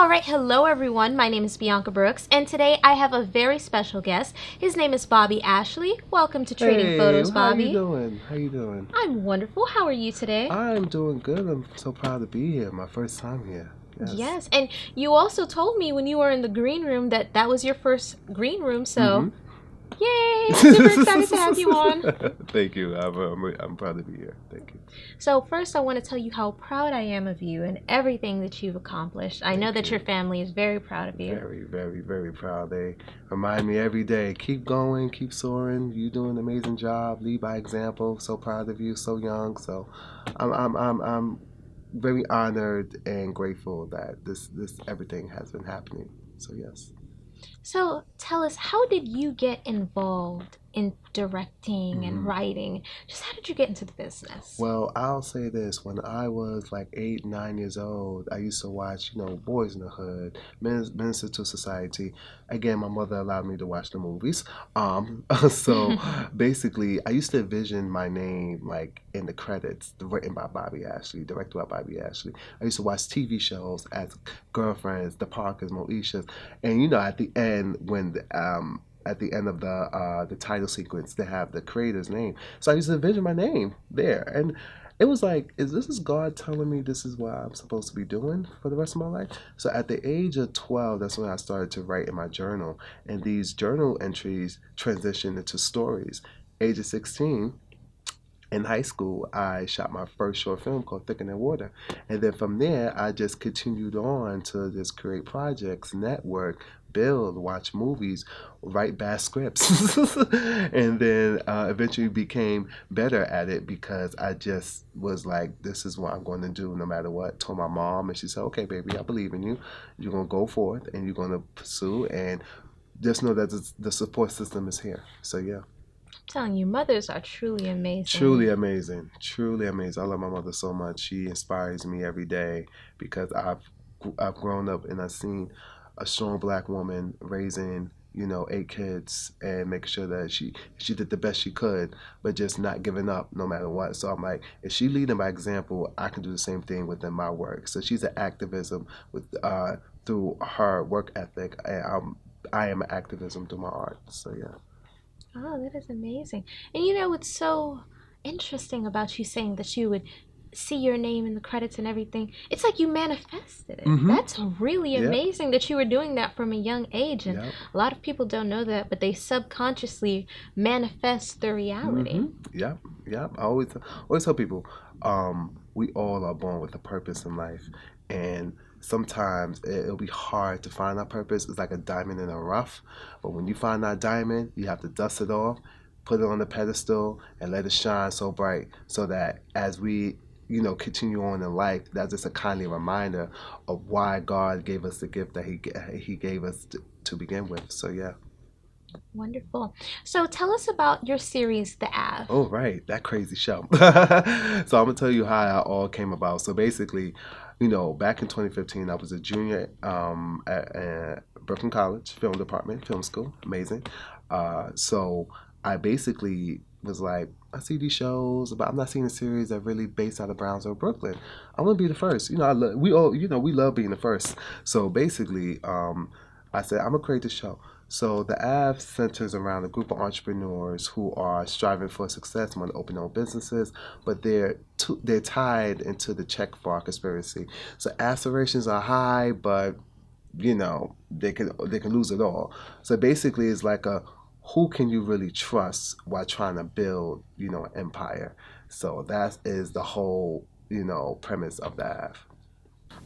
All right, hello everyone. My name is Bianca Brookes, and today I have a very special guest. His name is Bobby Ashley. Welcome to Trading Hey, Photos, how you Bobby. doing? How you doing? I'm wonderful. How are you today? I'm doing good. I'm so proud to be here. My first time here. Yes. Yes, and you also told me when you were in the green room that that was your first green room, so Mm-hmm. yay! I'm super excited to have you on. Thank you. I'm proud to be here. Thank you. So first, I want to tell you how proud I am of you and everything that you've accomplished. I know Thank that your you. family is very proud of you. Very, very, very proud. They remind me every day. Keep going. Keep soaring. You doing an amazing job. Lead by example. So proud of you. So young. So, I'm very honored and grateful that this everything has been happening. So yes. So tell us, how did you get involved in directing and Mm-hmm. writing? Just how did you get into the business? Well, I'll say this. When I was like 8, 9 years old, I used to watch, Boys in the Hood, Minister to Society. Again, my mother allowed me to watch the movies. So basically, I used to envision my name like in the credits, written by Bobby Ashley, directed by Bobby Ashley. I used to watch TV shows as Girlfriends, The Parkers, Moesha's, and at the end when at the end of the title sequence, they have the creator's name. So I used to envision my name there, and it was like, is God telling me this is what I'm supposed to be doing for the rest of my life? So at the age of 12, that's when I started to write in my journal, and these journal entries transitioned into stories. Age of 16, in high school, I shot my first short film called Thicker Than Water. And then from there, I just continued on to just create projects, network, build, watch movies, write bad scripts. And then eventually became better at it because I just was like, this is what I'm going to do no matter what. Told my mom, and she said, okay, baby, I believe in you. You're going to go forth and you're going to pursue. And just know that the support system is here. So, yeah. Telling you, mothers are truly amazing. Truly amazing. Truly amazing. I love my mother so much. She inspires me every day because I've grown up and I've seen a strong black woman raising, 8 kids and making sure that she did the best she could, but just not giving up no matter what. So I'm like, if she leading by example, I can do the same thing within my work. So she's an activism with through her work ethic, and I am an activism through my art. So yeah. Oh, that is amazing. And you know what's so interesting about you saying that you would see your name in the credits and everything? It's like you manifested it. Mm-hmm. That's really Yep. amazing that you were doing that from a young age. And Yep. a lot of people don't know that, but they subconsciously manifest their reality. Yep. Yep. I always tell people, we all are born with a purpose in life, and sometimes it'll be hard to find our purpose. It's like a diamond in a rough, but when you find that diamond, you have to dust it off, put it on the pedestal, and let it shine so bright, so that as we continue on in life, that's just a kindly reminder of why God gave us the gift that He gave us to begin with. So yeah. Wonderful. So tell us about your series, The Ave. Oh, right, that crazy show. So I'm gonna tell you how it all came about. So basically, back in 2015, I was a junior at Brooklyn College Film Department, film school, amazing. So I basically was like, I see these shows, but I'm not seeing a series that really based out of Brownsville, Brooklyn. I want to be the first. We all, we love being the first. So basically, I said, I'm gonna create this show. So the Ave centers around a group of entrepreneurs who are striving for success, want to open their own businesses, but they're tied into the check fraud conspiracy. So aspirations are high, but they can lose it all. So basically, it's like a who can you really trust while trying to build an empire. So that is the whole premise of the Ave.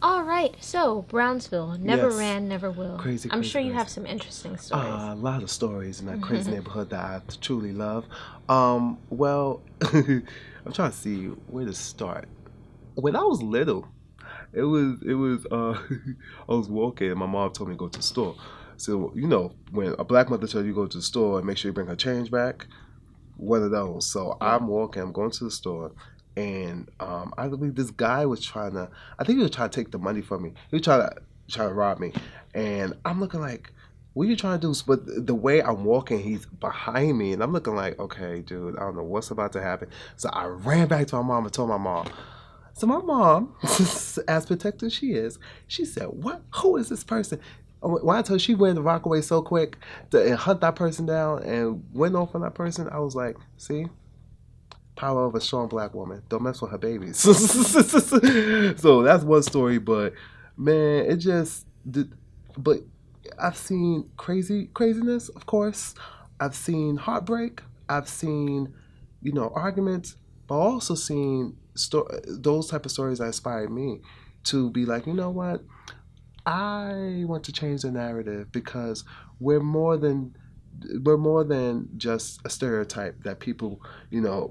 All right, so Brownsville, never Yes. ran, never will. Crazy, I'm crazy, sure you have crazy. some interesting stories. A lot of stories in that crazy neighborhood that I truly love. Well, I'm trying to see where to start. When I was little, it was I was walking and my mom told me to go to the store. So when a black mother tells you to go to the store and make sure you bring her change back, one of those. So Yeah. I'm walking, I'm going to the store, and I believe this guy was I think he was trying to take the money from me. He was trying to rob me, and I'm looking like, what are you trying to do? But the way I'm walking, he's behind me, and I'm looking like, okay, dude, I don't know what's about to happen. So I ran back to my mom and told my mom. So my mom, as protective she is, she said, "What? Who is this person?" When I told her she went the rock away so quick to hunt that person down and went off on that person, I was like, "See, power of a strong black woman. Don't mess with her babies." So that's one story, but man, it just. But I've seen craziness, of course. I've seen heartbreak. I've seen, arguments, but I've also seen those type of stories that inspired me to be like, you know what? I want to change the narrative because we're more than we're more than just a stereotype that people,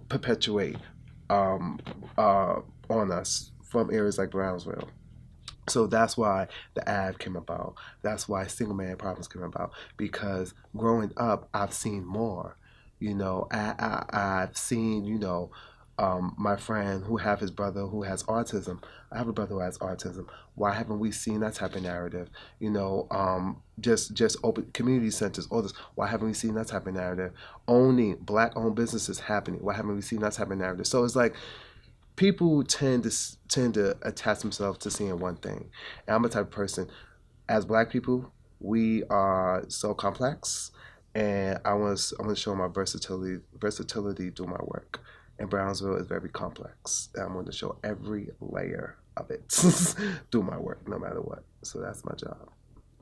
perpetuate um, on us from areas like Brownsville. So that's why the ad came about. That's why single man problems came about. Because growing up, I've seen more. I've seen, my friend who have his brother who has autism. I have a brother who has autism. Why haven't we seen that type of narrative? Just open community centers, all this. Why haven't we seen that type of narrative? Owning black-owned businesses happening. Why haven't we seen that type of narrative? So it's like people tend to attach themselves to seeing one thing. And I'm a type of person. As black people, we are so complex, and I want to show my versatility through my work. And Brownsville is very complex. And I'm going to show every layer of it through my work, no matter what. So that's my job.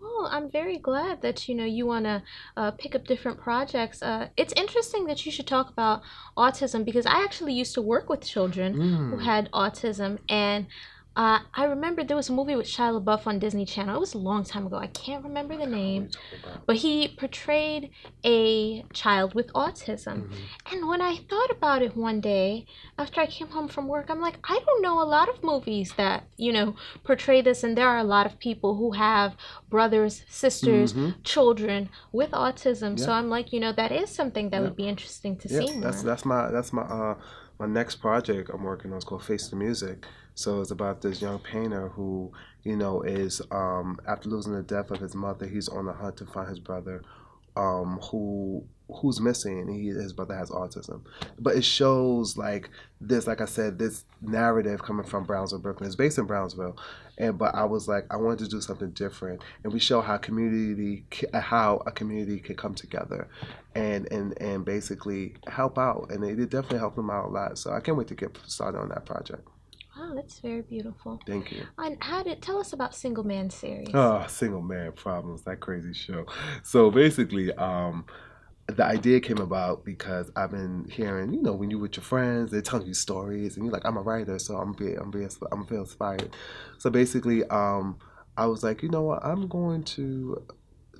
Well, I'm very glad that you want to pick up different projects. It's interesting that you should talk about autism because I actually used to work with children who Mm. had autism, and I remember there was a movie with Shia LaBeouf on Disney Channel. It was a long time ago. I can't remember the What are name, you talking about? but he portrayed a child with autism. Hmm. And when I thought about it one day after I came home from work, I'm like, I don't know a lot of movies that, portray this. And there are a lot of people who have brothers, sisters, Hmm. children with autism. So Yep. I'm like, that is something that would Yep. be interesting to Yep. see That's more. my next project I'm working on. It's called Face the Music. So it's about this young painter who, is after losing the death of his mother, he's on the hunt to find his brother, who's missing. His brother has autism, but it shows like this, like I said, this narrative coming from Brownsville, Brooklyn. It's based in Brownsville, and but I was like, I wanted to do something different, and we show how a community can come together, and basically help out, and it definitely helped them out a lot. So I can't wait to get started on that project. Wow, that's very beautiful. Thank you. And tell us about Single Man series. Oh, single man problems, that crazy show. So basically, the idea came about because I've been hearing, when you with your friends, they're telling you stories, and you're like, I'm a writer, so I'm feel inspired. So basically, I was like, you know what, I'm going to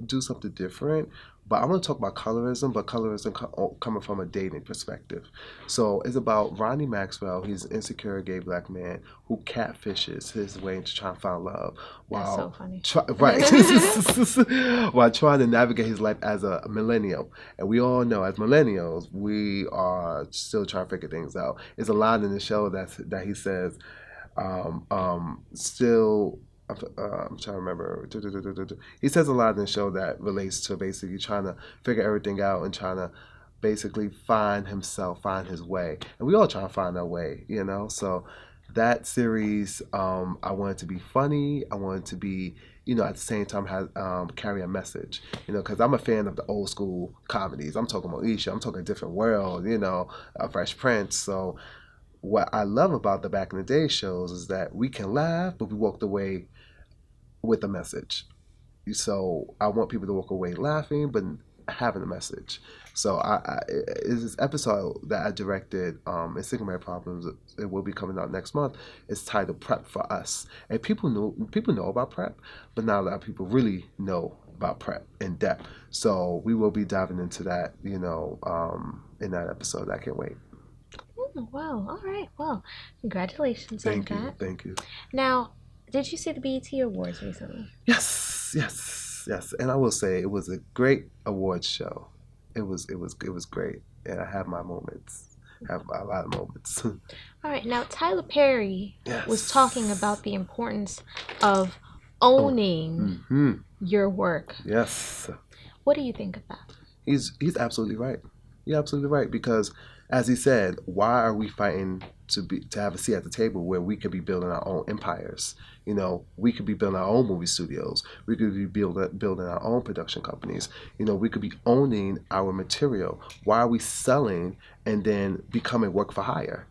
do something different. But I'm going to talk about colorism, but colorism coming from a dating perspective. So it's about Ronnie Maxwell. He's an insecure gay black man who catfishes his way into trying to find love That's so while funny. right while trying to navigate his life as a millennial. And we all know as millennials, we are still trying to figure things out. There's a line in the show that he says, still I'm trying to remember. He says a lot in the show that relates to basically trying to figure everything out and trying to basically find himself, find his way. And we all try to find our way. So that series, I wanted to be funny. I wanted to be, at the same time, carry a message. Because I'm a fan of the old school comedies. I'm talking Moesha. I'm talking Different World. Fresh Prince. So what I love about the back in the day shows is that we can laugh, but we walked away with a message. So I want people to walk away laughing, but having a message. So it's this episode that I directed in Single Man Problems. It will be coming out next month. It's titled Prep for Us, and people know about prep, but not a lot of people really know about prep in depth. So we will be diving into that, in that episode. I can't wait. Oh, wow. All right. Well, congratulations on Thank you, that. thank you. Now, did you see the BET Awards recently? Yes, yes, yes. And I will say it was a great awards show. It was great. And I have my moments. Have a lot of moments. All right. Now, Tyler Perry was talking Yes. about the importance of Oh. owning Mm-hmm. your work. Yes. What do you think of that? He's absolutely right. You're absolutely right because as he said, why are we fighting to have a seat at the table where we could be building our own empires? We could be building our own movie studios. We could be building our own production companies. We could be owning our material. Why are we selling and then becoming work for hire?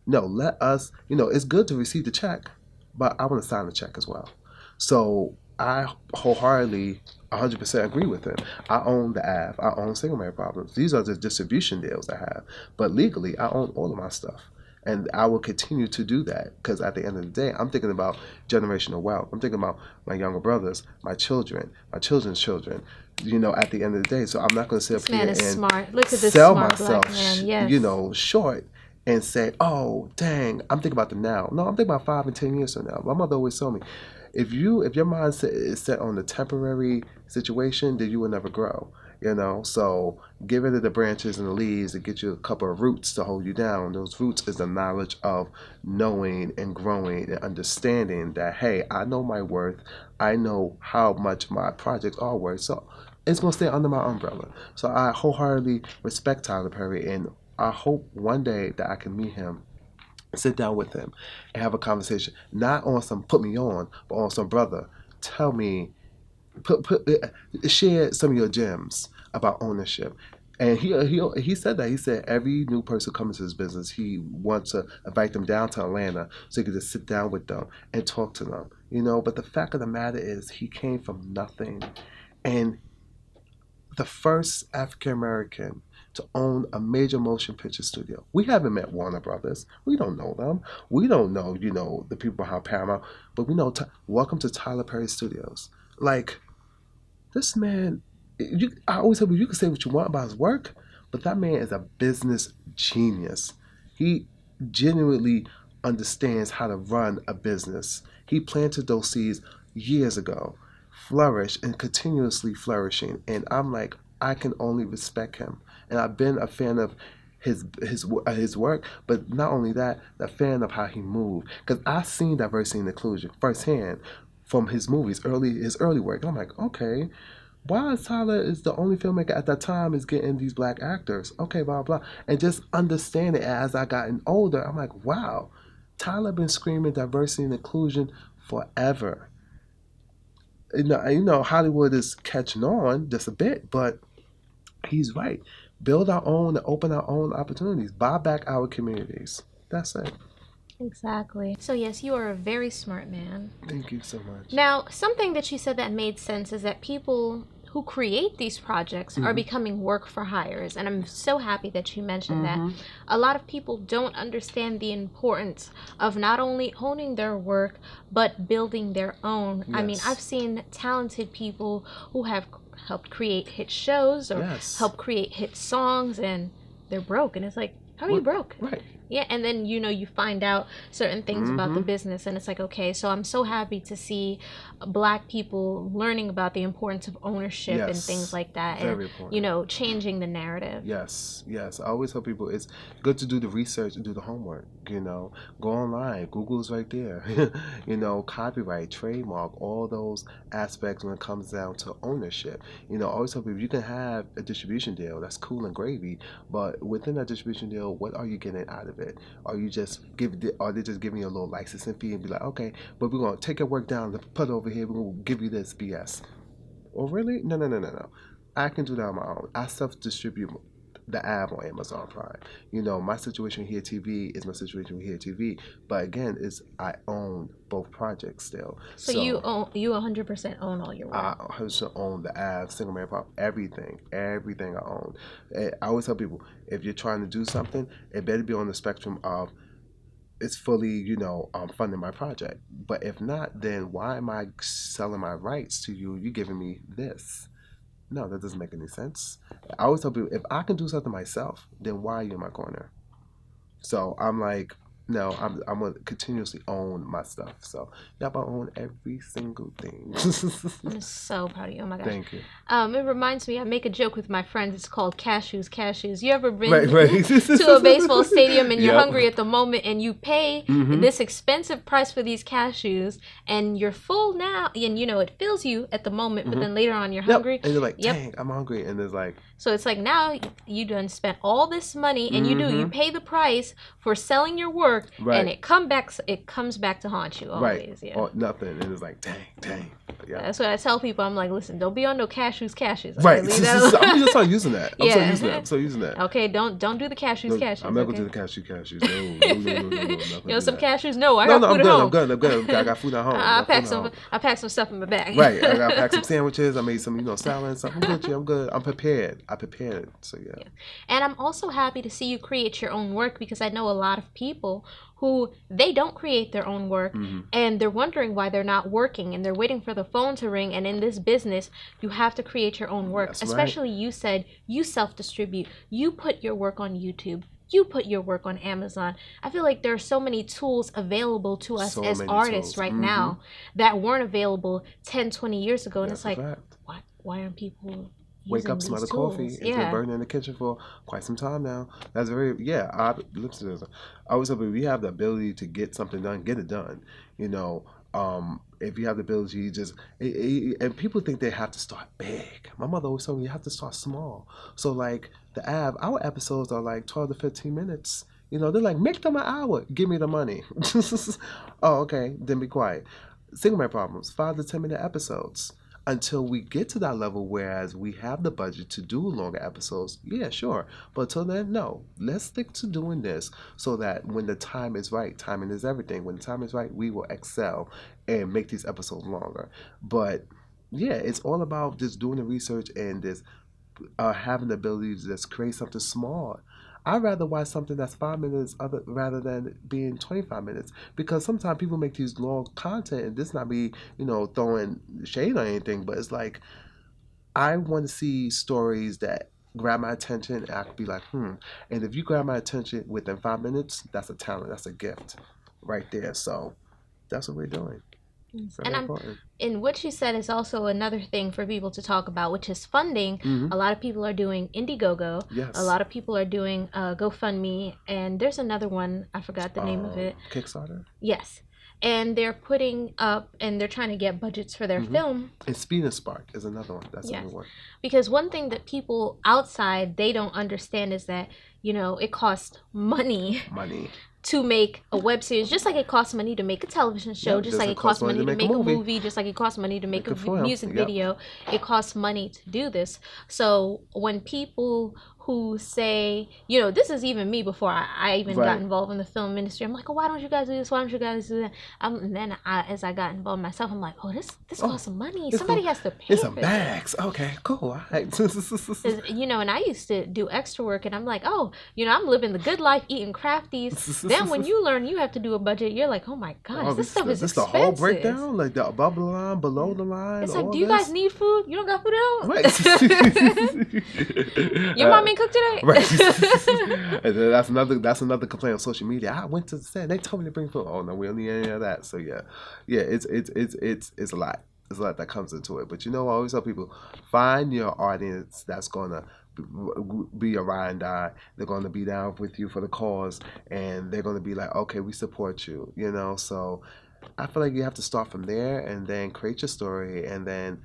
No, let us. It's good to receive the check, but I want to sign the check as well. So I wholeheartedly 100% agree with him. I own the Ave. I own Single Man Problems. These are the distribution deals I have. But legally, I own all of my stuff. And I will continue to do that because at the end of the day, I'm thinking about generational wealth. I'm thinking about my younger brothers, my children, my children's children, at the end of the day. So I'm not going to sit up This man here is and smart. Look at this sell smart myself, black man. Yes. short and say, oh, dang, I'm thinking about the now. No, I'm thinking about 5 and 10 years from now. My mother always told me, if your mindset is set on the temporary situation, then you will never grow. So get rid of the branches and the leaves and get you a couple of roots to hold you down. Those roots is the knowledge of knowing and growing and understanding that, hey, I know my worth. I know how much my projects are worth. So it's going to stay under my umbrella. So I wholeheartedly respect Tyler Perry, and I hope one day that I can meet him, sit down with him, and have a conversation. Not on some put me on, but on some brother. Tell me, share some of your gems about ownership. And he said that. He said every new person coming to his business, he wants to invite them down to Atlanta so he could just sit down with them and talk to them. But the fact of the matter is, he came from nothing, and the first African American to own a major motion picture studio. We haven't met Warner Brothers. We don't know them. We don't know, the people behind Paramount. But we know, welcome to Tyler Perry Studios. Like, this man, I always tell you, you can say what you want about his work, but that man is a business genius. He genuinely understands how to run a business. He planted those seeds years ago, flourish and continuously flourishing. And I'm like, I can only respect him. And I've been a fan of his work, but not only that, a fan of how he moved. Because I've seen diversity and inclusion firsthand from his early work. And I'm like, okay, why is Tyler is the only filmmaker at that time is getting these black actors? Okay, blah blah. And just understand it as I gotten older, I'm like, wow, Tyler been screaming diversity and inclusion forever. Hollywood is catching on just a bit, but he's right. Build our own and open our own opportunities. Buy back our communities. That's it. Exactly. So, yes, you are a very smart man. Thank you so much. Now, something that you said that made sense is that people who create these projects are becoming work for hires. And I'm so happy that you mentioned that. A lot of people don't understand the importance of not only owning their work, but building their own. I mean, I've Yes. seen talented people who have helped create hit shows or Yes. helped create hit songs, and they're broke. And it's like, how are you What? broke? Right. Yeah, and then you find out certain things about the business, and it's like, okay, so I'm so happy to see black people learning about the importance of ownership and things Yes. like that, and Very important. changing the narrative. Yes, yes. I always tell people it's good to do the research and do the homework. Go online. Google's right there. Copyright, trademark, all those aspects when it comes down to ownership. I always tell people you can have a distribution deal. That's cool and gravy. But within that distribution deal, what are you getting out of it? Are they just giving you a little licensing fee and be like, okay, but we're gonna take your work down and put it over here. We're gonna give you this BS. Oh, really? No, no, no, no, no. I can do that on my own. I self-distribute the app on Amazon Prime. My situation here TV is my situation here TV. But again, I own both projects still. So you 100% own all your I work. also own the app, Single Man Pop, everything I own. I always tell people, if you're trying to do something, it better be on the spectrum of it's fully, funding my project. But if not, then why am I selling my rights to you? You giving me this? No, that doesn't make any sense. I always tell people, if I can do something myself, then why are you in my corner? So I'm like, No, I'm gonna continuously own my stuff. So yep, I own every single thing. I'm so proud of you. Oh my gosh. Thank you. It reminds me, I make a joke with my friends. It's called cashews, cashews. You ever been Right, right. to a baseball stadium and you're Yep. hungry at the moment and you pay this expensive price for these cashews and you're full now and you know it fills you at the moment, but then later on you're hungry. And you're like, dang, I'm hungry. And there's like, So it's like now you done spent all this money and you pay the price for selling your work and it comes back to haunt you always. Yeah. Or nothing. And it's like, dang. Yeah. That's what I tell people. I'm like, listen, don't be on no cashews. Right. I'm just start using that. I'm still using that. Okay, don't do the cashews. I'm not going to do the cashews. No. You know some cashews? No, I got food at home. I'm good. I got food at home. I packed some stuff in my bag. Right. I got to pack some sandwiches. I made some, salad and stuff. I'm good. I'm prepared. I prepared. So yeah. And I'm also happy to see you create your own work because I know a lot of people who they don't create their own work and they're wondering why they're not working and they're waiting for the phone to ring. And in this business, you have to create your own work. That's especially you said you self-distribute. You put your work on YouTube. You put your work on Amazon. I feel like there are so many tools available to us as artists right now that weren't available 10, 20 years ago. And it's like, why aren't people wake up, smell the coffee. It's been burning in the kitchen for quite some time now. That's listen to this. I always say we have the ability to get something done, get it done. If you have the ability, and people think they have to start big. My mother always told me you have to start small. So like our episodes are like 12 to 15 minutes. They're like, make them an hour. Give me the money. Oh, okay. Then be quiet. Single Man Problems, 5 to 10 minute episodes. Until we get to that level, whereas we have the budget to do longer episodes, yeah, sure. But until then, no. Let's stick to doing this so that when the time is right, timing is everything. When the time is right, we will excel and make these episodes longer. But yeah, it's all about just doing the research and this having the ability to just create something small. I'd rather watch something that's 5 minutes rather than being 25 minutes, because sometimes people make these long content and this not be, throwing shade or anything, but it's like, I want to see stories that grab my attention and I could be like, And if you grab my attention within 5 minutes, that's a talent, that's a gift right there. So that's what we're doing. And what you said is also another thing for people to talk about, which is funding. A lot of people are doing Indiegogo. Yes. A lot of people are doing GoFundMe, and there's another one, I forgot the name of it. Kickstarter? Yes. And they're putting up and they're trying to get budgets for their film. And Speed and Spark is another one. That's another one. Because one thing that people outside, they don't understand is that, it costs money to make a web series, just like it costs money to make a television show, just like it costs money to make a movie, just like it costs money to make a music video. It costs money to do this. So when people who say, this is even me before I even got involved in the film industry. I'm like, oh, why don't you guys do this? Why don't you guys do that? And then as I got involved myself, I'm like, oh, this costs some money. Somebody has to pay for some bags. Okay, cool. All right. And I used to do extra work, and I'm like, oh, I'm living the good life, eating crafties. Then when you learn you have to do a budget, you're like, oh my gosh, this stuff is expensive. The whole breakdown, like the above the line, below the line. It's like, do you guys need food? You don't got food at home? Right. Your mom ain't cook today? Right. And then that's another complaint on social media. I went to the set, they told me to bring food. Oh no, we don't need any of that. So yeah, it's a lot. There's a lot that comes into it. But I always tell people, find your audience that's gonna be your ride and die. They're gonna be down with you for the cause, and they're gonna be like, okay, we support you. So I feel like you have to start from there and then create your story and then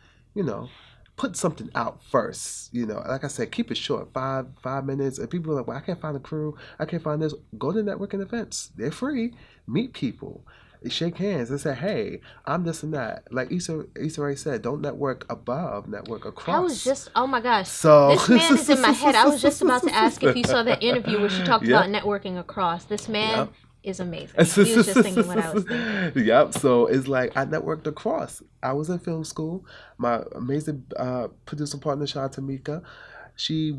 put something out first. Like I said, keep it short, 5 minutes. And people are like, well, I can't find a crew, I can't find this. Go to networking events. They're free. Meet people. Shake hands and say, hey, I'm this and that. Like Issa Rae said, don't network above, network across. I was just, oh my gosh. So this man is in my head. I was just about to ask if you saw that interview where she talked about networking across. This man is amazing. He was just thinking what I was thinking. Yep. So it's like I networked across. I was in film school. My amazing producer partner, shout out to Mika. She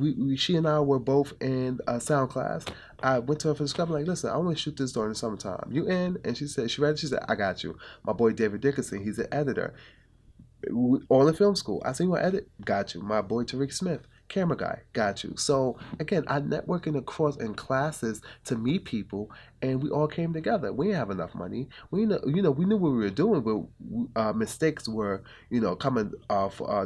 and I were both in sound class. I went to her for the script. I'm like, listen, I want to shoot this during the summertime. You in? And she said, she read it. She said, I got you. My boy David Dickinson, he's an editor. All in film school. I said, you want to edit? Got you. My boy Tariq Smith, Camera guy, got you. So again, I networking across in classes to meet people, and we all came together. We didn't have enough money. We know, we knew what we were doing, but mistakes were, coming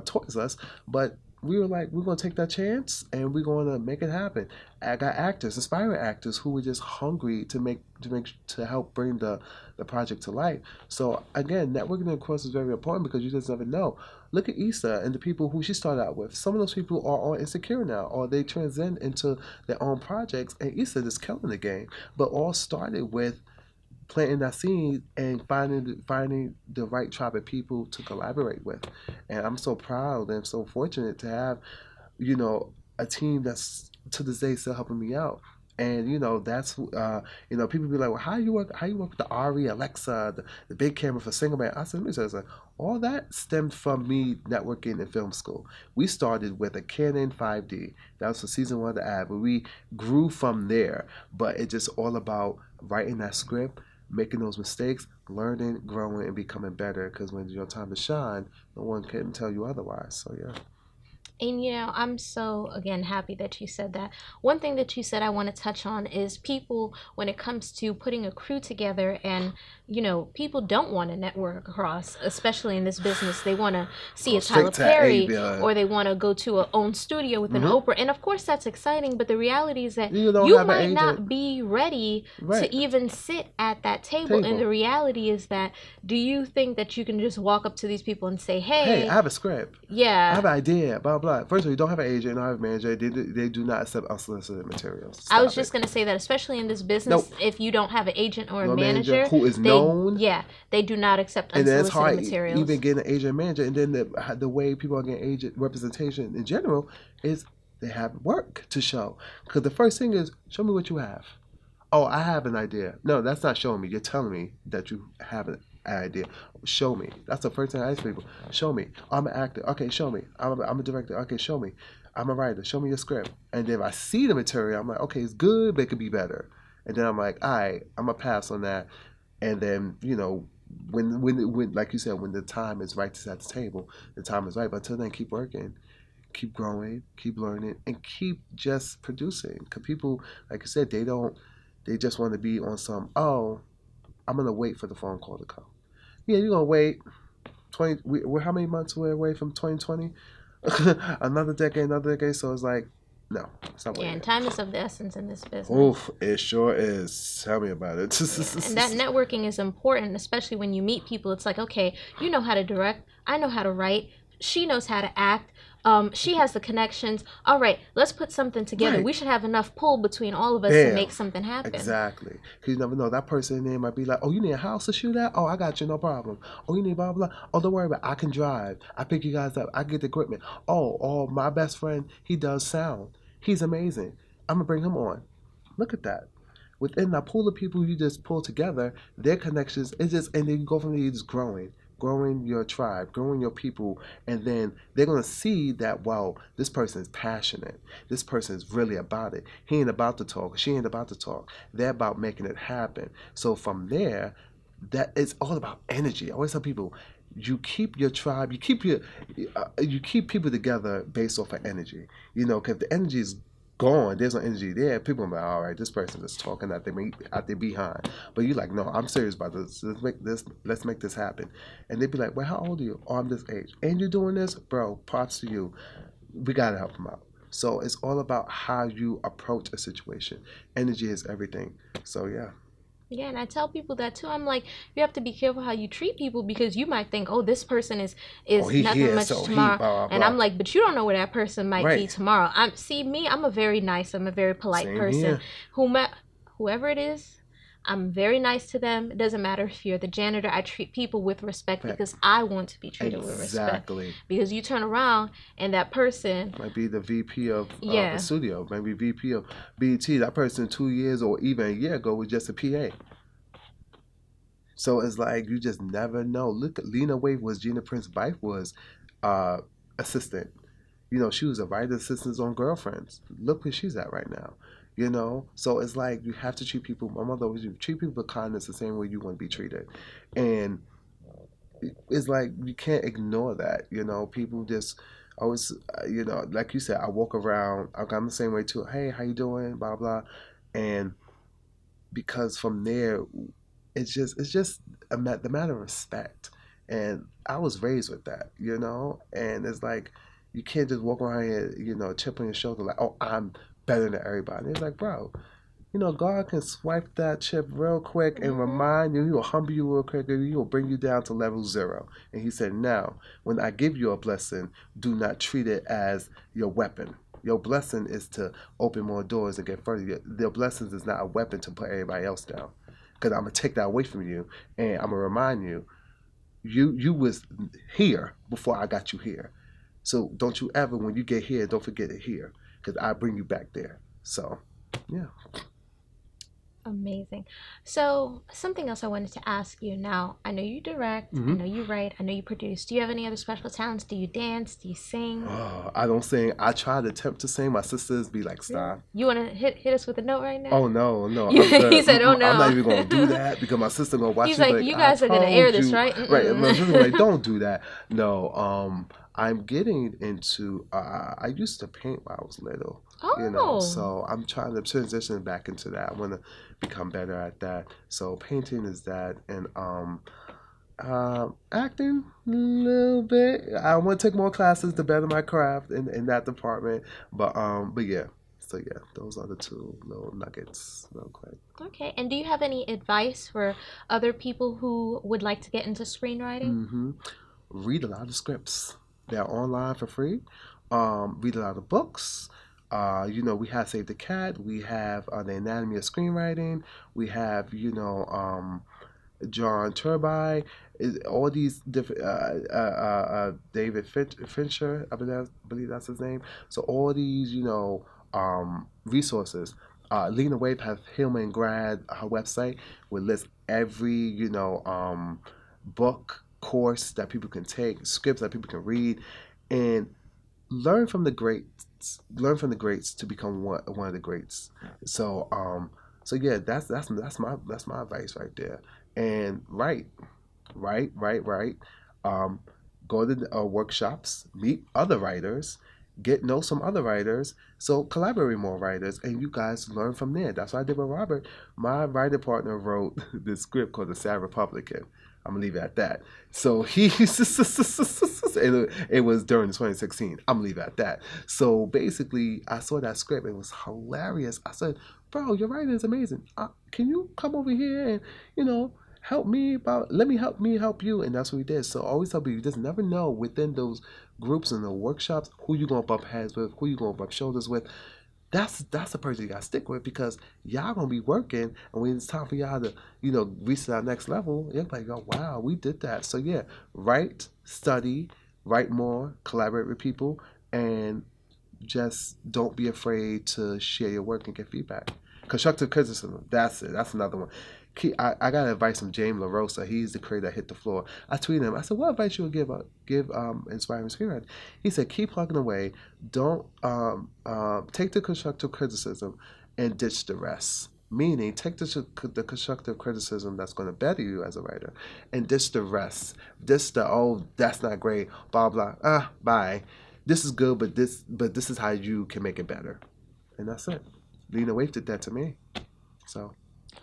towards us. But we were like, we're gonna take that chance, and we're gonna make it happen. I got actors, aspiring actors, who were just hungry to help bring the project to life. So again, networking across is very important because you just never know. Look at Issa and the people who she started out with. Some of those people are all insecure now, or they transcend into their own projects, and Issa is killing the game. But all started with planting that seed and finding the right tribe of people to collaborate with. And I'm so proud and so fortunate to have, you know, a team that's to this day still helping me out. And that's people be like, well, how you work with the Ari, Alexa, the big camera for single man. I said, let me tell you something. All that stemmed from me networking in film school. We started with a Canon 5D. That was for season one of the ad, but we grew from there. But it's just all about writing that script, making those mistakes, learning, growing, and becoming better. Because when it's your time to shine, no one can tell you otherwise. So yeah. And I'm so again happy that you said that. One thing that you said I want to touch on is people when it comes to putting a crew together, and people don't want to network across, especially in this business. They want to see Go a Tyler straight to A, Perry, or they want to go to a own studio with an Oprah. And of course that's exciting, but the reality is that You don't you have an might not agent. be ready Right. to even sit at that table. And the reality is that, do you think that you can just walk up to these people and say, Hey, I have a script. I yeah, have an idea, blah, blah. First of all, you don't have an agent, you don't have a manager. They do not accept unsolicited materials. I was Stop just it. gonna say that, especially in this business, Nope. if you don't have an agent or a No manager manager, who is known. they do not accept And then it's unsolicited hard materials. even getting an agent and manager. And then the way people are getting agent representation in general is they have work to show. Because the first thing is, show me what you have. Oh, I have an idea. No, that's not showing me. You're telling me that you have an idea. Show me. That's the first thing I ask people. Show me. I'm an actor. Okay, show me. I'm a director. Okay, show me. I'm a writer. Show me your script. And then if I see the material, I'm like, okay, it's good, but it could be better. And then I'm like, all right, I'm going to pass on that. And then, when like you said, when the time is right to sit at the table, the time is right. But until then, keep working, keep growing, keep learning, and keep just producing. Because people, like you said, they just want to be on some, oh, I'm going to wait for the phone call to come. Yeah, you're going to wait 20, we're how many months we're away from 2020? Another decade. So it's like, no, it's not Yeah, waiting. and time is of the essence in this business. Oof, it sure is. Tell me about it. Yeah, and that networking is important, especially when you meet people. It's like, okay, you know how to direct, I know how to write, she knows how to act, she has the connections. All right, let's put something together. Right. We should have enough pull between all of us to make something happen. Exactly. Because you never know. That person in there might be like, oh, you need a house to shoot at? Oh, I got you, no problem. Oh, you need blah, blah, blah. Oh, don't worry about it. I can drive. I pick you guys up. I get the equipment. Oh, my best friend, he does sound. He's amazing. I'm going to bring him on. Look at that. Within that pool of people you just pull together, their connections, and then you go from there, you're just growing your tribe, growing your people, and then they're gonna see that, wow, this person is passionate. This person is really about it. He ain't about to talk. She ain't about to talk. They're about making it happen. So from there, that it's all about energy. I always tell people, you keep your tribe, you keep people together based off of energy. Because if the energy is gone, there's no energy there. People are like, all right, this person is talking out their behind. But you're like, no, I'm serious about this. Let's make this happen. And they'd be like, well, how old are you? Oh, I'm this age. And you're doing this? Bro, props to you. We gotta help them out. So it's all about how you approach a situation. Energy is everything. So yeah. Yeah, and I tell people that too. I'm like, you have to be careful how you treat people, because you might think, oh, this person is he nothing here, much so tomorrow, blah, blah, and blah. I'm like, but you don't know where that person might be Right. tomorrow. I'm a very nice, I'm a very polite Same person. here. Whoever it is, I'm very nice to them. It doesn't matter if you're the janitor. I treat people with respect because I want to be treated with respect. Exactly. Because you turn around and that person Might be the VP of Yeah. a studio, maybe VP of BT. That person 2 years or even a year ago was just a PA. So it's like you just never know. Look, Lena Waithe was Gina Prince's wife, was uh, assistant. She was a writer assistant on Girlfriends. Look where she's at right now. So it's like you have to treat people. My mother always treat people with kindness the same way you want to be treated, and it's like you can't ignore that. People just always, like you said, I walk around. I'm the same way too. Hey, how you doing? Blah blah, and because from there, it's just the matter of respect, and I was raised with that, and it's like you can't just walk around here, chip on your shoulder like, oh, I'm better than everybody. It's like, bro, God can swipe that chip real quick and Mm-hmm. remind you, He will humble you real quick, and He will bring you down to level zero. And He said, now, when I give you a blessing, do not treat it as your weapon. Your blessing is to open more doors and get further. Your blessings is not a weapon to put everybody else down. Because I'm going to take that away from you, and I'm going to remind you, you was here before I got you here. So don't you ever, when you get here, don't forget it here. Because I bring you back there. So, yeah. Amazing. So, something else I wanted to ask you now. I know you direct, I Mm-hmm. know you write, I know you produce. Do you have any other special talents? Do you dance? Do you sing? Oh, I don't sing. I try to attempt to sing. My sisters be like, Really? "Stop." You want to hit us with a note right now? Oh no, no, I'm He good. said, "Oh I'm not no." even gonna do that because my sister gonna watch He's it. Be like, like, "You I guys are gonna air told this, you. right?" Right? And my sister like, Mm-mm. don't do that. No. I'm getting into. I used to paint when I was little. Oh, So I'm trying to transition back into that. I want to become better at that. So painting is that, and acting a little bit. I want to take more classes to better my craft in that department. But yeah. So yeah, those are the two little nuggets, real quick. okay. And do you have any advice for other people who would like to get into screenwriting? hmm Read a lot of scripts. They're online for free. Read a lot of books. We have Save the Cat. We have The Anatomy of Screenwriting. We have, John Turby, all these different David Fincher, I believe that's his name. So all these resources. Lena Waithe has Hillman Grad, her website, would list every book course that people can take, scripts that people can read, and learn from the greats. Learn from the greats to become one of the greats. So yeah, that's my advice right there. And right. Um, Go to workshops, meet other writers, get know some other writers. So collaborate with more writers, and you guys learn from there. That's what I did with Robert. My writer partner wrote this script called The Sad Republican. I'm gonna leave it at that. So it was during 2016. I'm gonna leave it at that. So basically, I saw that script. It was hilarious. I said, "Bro, your writing is amazing. Can you come over here and you know let me help you?" And that's what we did. So always tell people, you just never know within those groups and the workshops who you gonna bump heads with, who you gonna rub shoulders with. That's the person you gotta stick with because y'all gonna be working, and when it's time for y'all to reach that next level, you're like, oh wow, we did that. So yeah, write, study, write more, collaborate with people, and just don't be afraid to share your work and get feedback. Constructive criticism, that's it. That's another one. I got advice from James LaRosa. He's the creator that Hit the Floor. I tweeted him. I said, "What advice you would give inspiring screenwriting?" He said, "Keep plugging away. Don't take the constructive criticism and ditch the rest." Meaning, take the constructive criticism that's going to better you as a writer, and ditch the rest. Ditch the that's not great. Blah blah. Bye. This is good, but this is how you can make it better, and that's it. Lena Waithe did that to me. So.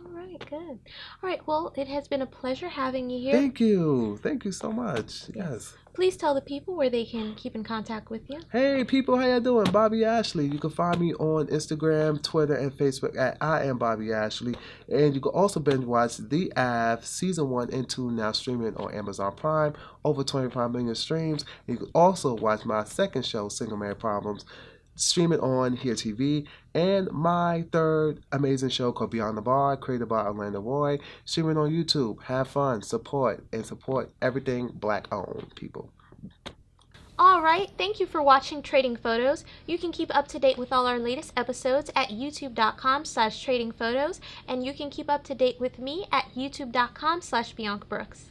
All right, good. All right, well, it has been a pleasure having you here. Thank you. Thank you so much. Yes. Yes. Please tell the people where they can keep in contact with you. Hey people, how y'all doing? Bobby Ashley. You can find me on Instagram, Twitter, and Facebook at I am Bobby Ashley. And you can also binge watch The Av season 1 and 2 now streaming on Amazon Prime, over 25 million streams. And you can also watch my second show, Single Man Problems, streaming on Here TV, and my third amazing show called Beyond the Bar, created by Orlando Roy, streaming on YouTube. Have fun, support everything black owned, people. All right, thank you for watching Trading Photos. You can keep up to date with all our latest episodes at youtube.com/tradingphotos, and you can keep up to date with me at youtube.com/Bianca Brookes.